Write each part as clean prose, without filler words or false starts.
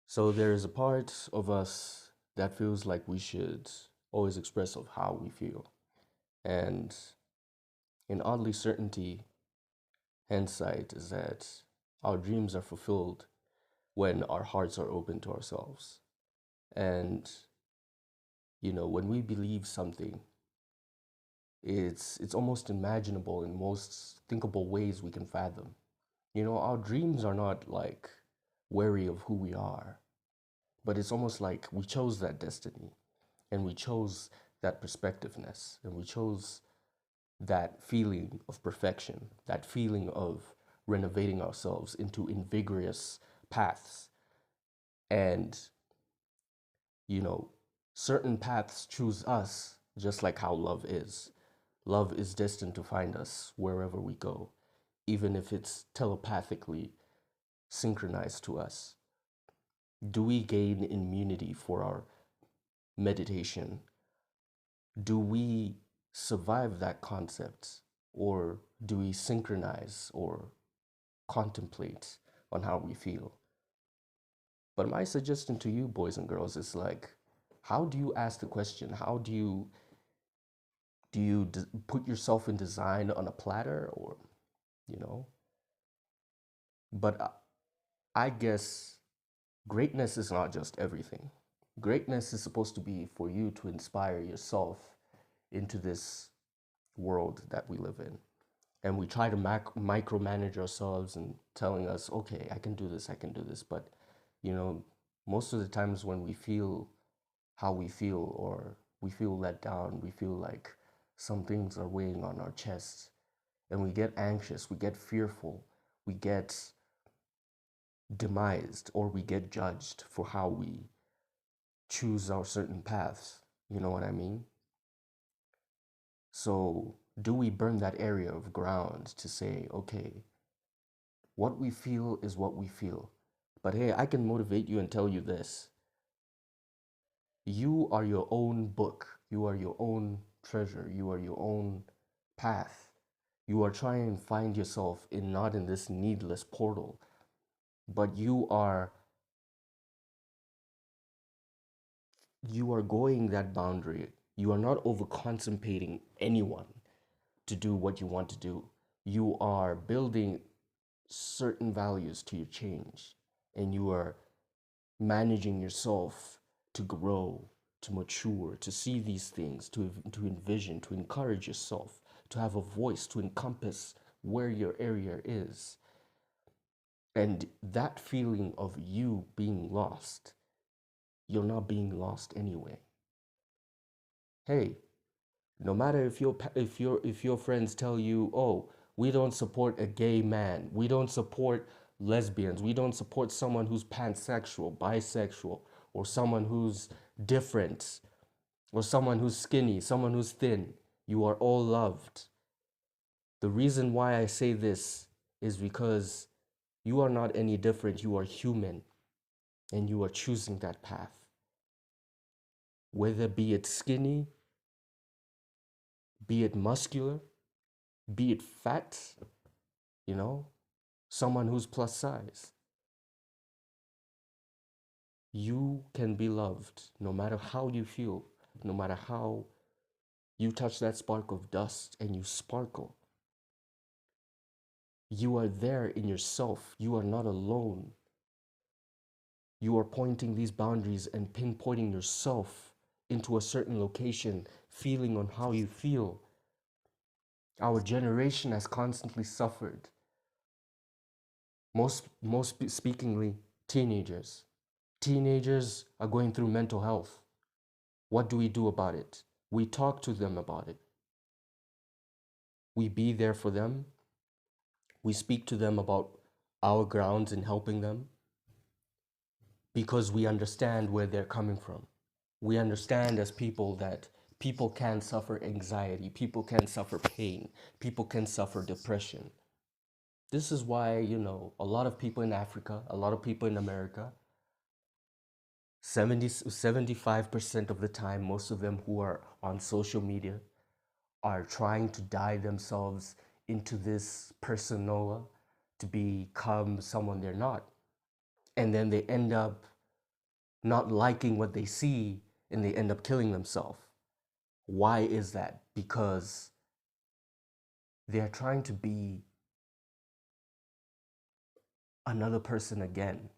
So there is a part of us that feels like we should always express of how we feel. And in oddly certainty, hindsight is that our dreams are fulfilled when our hearts are open to ourselves. And when we believe something, it's almost imaginable in most thinkable ways we can fathom. Our dreams are not like wary of who we are, but it's almost like we chose that destiny and we chose that perspectiveness and we chose that feeling of perfection, that feeling of renovating ourselves into invigorous paths. And, you know, certain paths choose us, just like how love is. Love is destined to find us wherever we go, even if it's telepathically synchronized to us. Do we gain immunity for our meditation? Do we survive that concept? Or do we synchronize or contemplate on how we feel? But my suggestion to you, boys and girls, is like, how do you ask the question? How do you put yourself in design on a platter, or you know? But I guess greatness is not just everything. Greatness is supposed to be for you to inspire yourself into this world that we live in. And we try to micromanage ourselves and telling us, okay, I can do this, I can do this. But, you know, most of the times when we feel how we feel or we feel let down, we feel like some things are weighing on our chests and we get anxious, we get fearful, we get demised or we get judged for how we choose our certain paths. You know what I mean? So, do we burn that area of ground to say, okay, what we feel is what we feel? But hey, I can motivate you and tell you this: you are your own book, you are your own treasure, you are your own path. You are trying to find yourself in not in this needless portal, but you are going that boundary. You are not over contemplating anyone to do what you want to do. You are building certain values to your change, and you are managing yourself to grow, to mature, to see these things, to envision, to encourage yourself, to have a voice, to encompass where your area is. And that feeling of you being lost, you're not being lost anyway. Hey, no matter if your friends tell you, "Oh, we don't support a gay man. We don't support lesbians. We don't support someone who's pansexual, bisexual, or someone who's different, or someone who's skinny, someone who's thin." You are all loved. The reason why I say this is because you are not any different. You are human and you are choosing that path. Whether be it skinny, be it muscular, be it fat, you know, someone who's plus size. You can be loved no matter how you feel, no matter how you touch that spark of dust and you sparkle. You are there in yourself. You are not alone. You are pointing these boundaries and pinpointing yourself into a certain location, feeling on how you feel. Our generation has constantly suffered. Most speakingly, teenagers. Teenagers are going through mental health. What do we do about it? We talk to them about it. We be there for them. We speak to them about our grounds in helping them because we understand where they're coming from. We understand as people that people can suffer anxiety, people can suffer pain, people can suffer depression. This is why, a lot of people in Africa, a lot of people in America, 75% of the time, most of them who are on social media are trying to dye themselves into this persona to become someone they're not. And then they end up not liking what they see, and they end up killing themselves. Why is that? Because they're trying to be another person again,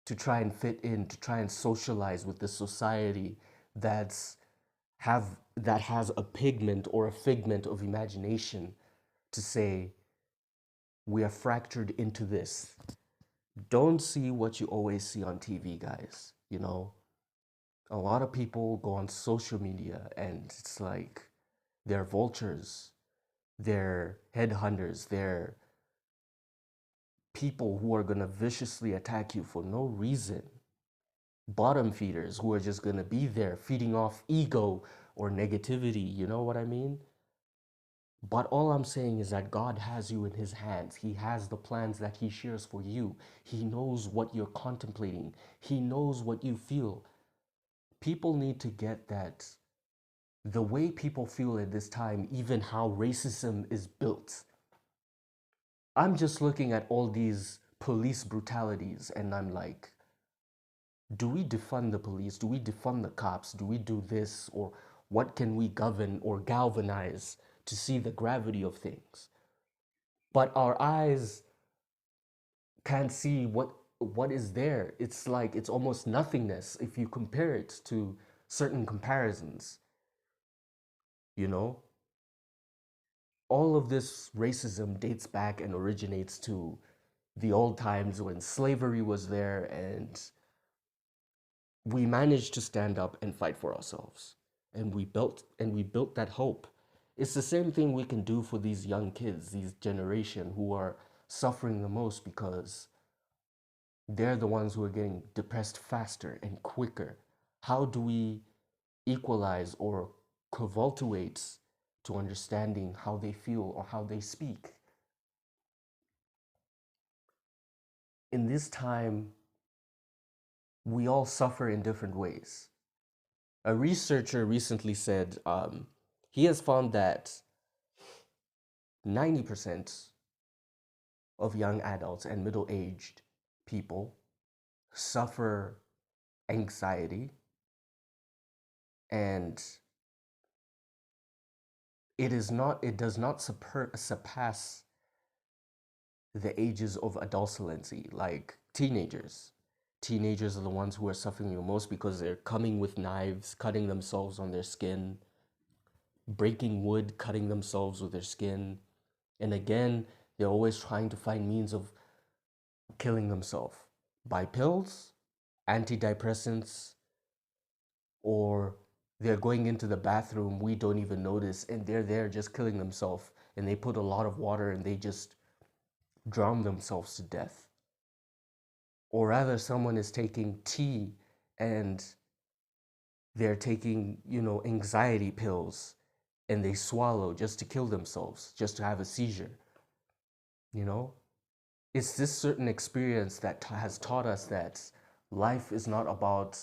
to try and fit in, to try and socialize with the society that's have that has a pigment or a figment of imagination to say we are fractured into this. Don't see what you always see on TV, guys. A lot of people go on social media and it's like they're vultures, they're headhunters, they're people who are going to viciously attack you for no reason. Bottom feeders who are just going to be there feeding off ego or negativity, you know what I mean? But all I'm saying is that God has you in his hands. He has the plans that he shares for you. He knows what you're contemplating. He knows what you feel. People need to get that the way people feel at this time, even how racism is built. I'm just looking at all these police brutalities and I'm like, do we defund the police? Do we defund the cops? Do we do this? Or what can we govern or galvanize to see the gravity of things? But our eyes can't see what is there. It's like it's almost nothingness if you compare it to certain comparisons, you know? All of this racism dates back and originates to the old times when slavery was there and we managed to stand up and fight for ourselves. And we built that hope. It's the same thing we can do for these young kids, these generation who are suffering the most because they're the ones who are getting depressed faster and quicker. How do we equalize or cultivate to understanding how they feel or how they speak? In this time, we all suffer in different ways. A researcher recently said he has found that 90% of young adults and middle aged people suffer anxiety, and it does not surpass the ages of adolescency, like teenagers. Teenagers are the ones who are suffering the most because they're coming with knives, cutting themselves on their skin, breaking wood, cutting themselves with their skin. And again, they're always trying to find means of killing themselves by pills, antidepressants, or they're going into the bathroom, we don't even notice, and they're there just killing themselves. And they put a lot of water and they just drown themselves to death. Or rather, someone is taking tea and they're taking, anxiety pills and they swallow just to kill themselves, just to have a seizure. You know, it's this certain experience that has taught us that life is not about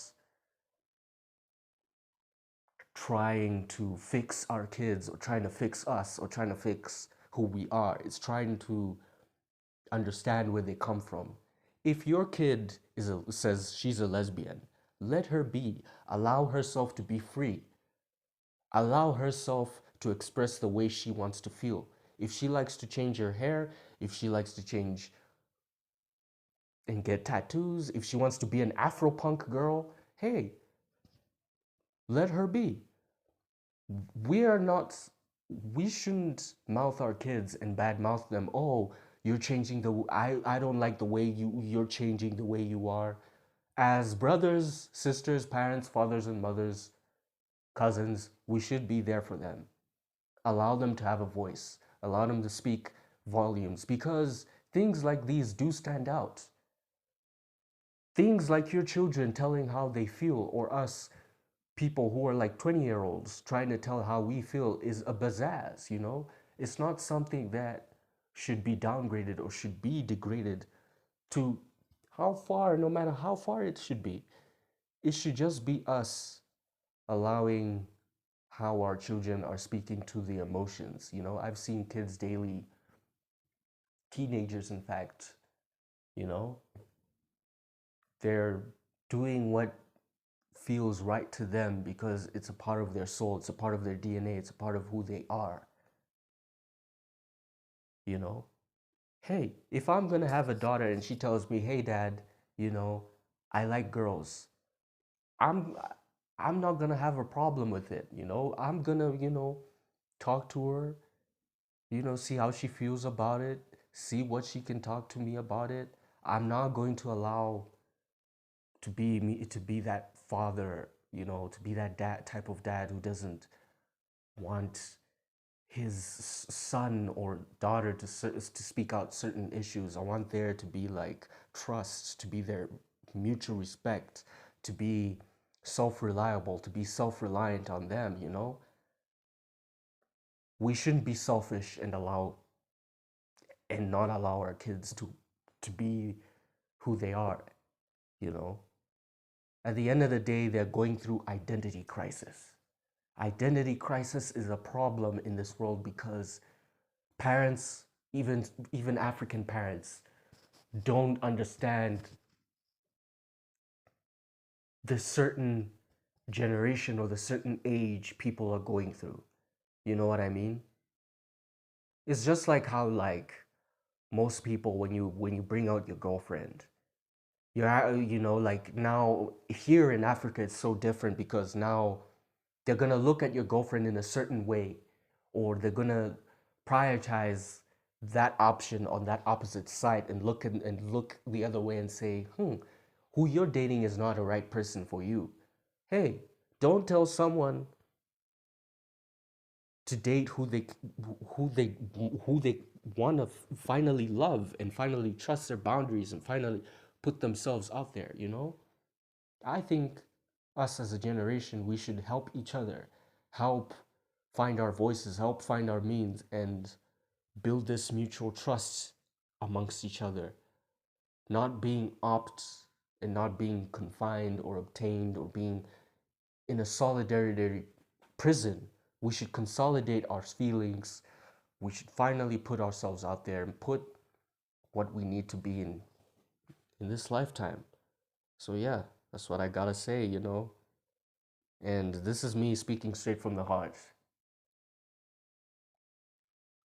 trying to fix our kids or trying to fix us or trying to fix who we are. It's trying to understand where they come from. If your kid says she's a lesbian, let her be. Allow herself to be free. Allow herself to express the way she wants to feel. If she likes to change her hair, if she likes to change and get tattoos, if she wants to be an Afro-punk girl, hey, let her be. We are not, we shouldn't mouth our kids and badmouth them. Oh, you're changing I don't like the way you're changing the way you are. As brothers, sisters, parents, fathers and mothers, cousins, we should be there for them. Allow them to have a voice. Allow them to speak volumes because things like these do stand out. Things like your children telling how they feel, or us people who are like 20-year-olds trying to tell how we feel, is a pizzazz. It's not something that should be downgraded or should be degraded to how far, no matter how far it should be. It should just be us allowing how our children are speaking to the emotions. I've seen kids daily, teenagers in fact, you know, they're doing what feels right to them because it's a part of their soul, it's a part of their DNA, it's a part of who they are, you know? Hey, if I'm gonna have a daughter and she tells me, "Hey dad, you know, I like girls." I'm I'm not gonna have a problem with it, you know? I'm gonna, talk to her, see how she feels about it, see what she can talk to me about it. I'm not going to allow to be me to be that father, to be that dad type of dad who doesn't want his son or daughter to speak out certain issues. I want there to be like trust, to be there mutual respect, to be self-reliable, to be self-reliant on them, We shouldn't be selfish and not allow our kids to be who they are, you know. At the end of the day, they're going through identity crisis. Identity crisis is a problem in this world because parents, even African parents, don't understand the certain generation or the certain age people are going through. You know what I mean? It's just like how like most people when you bring out your girlfriend, like now here in Africa it's so different because now they're gonna look at your girlfriend in a certain way, or they're gonna prioritize that option on that opposite side and look the other way and say, who you're dating is not a right person for you. Hey, don't tell someone to date who they who they want to finally love and finally trust their boundaries and finally put themselves out there, I think us as a generation, we should help each other, help find our voices, help find our means, and build this mutual trust amongst each other, not being opt and not being confined or obtained or being in a solidarity prison. We should consolidate our feelings. We should finally put ourselves out there and put what we need to be in this lifetime. So yeah, that's what I gotta say, And this is me speaking straight from the heart.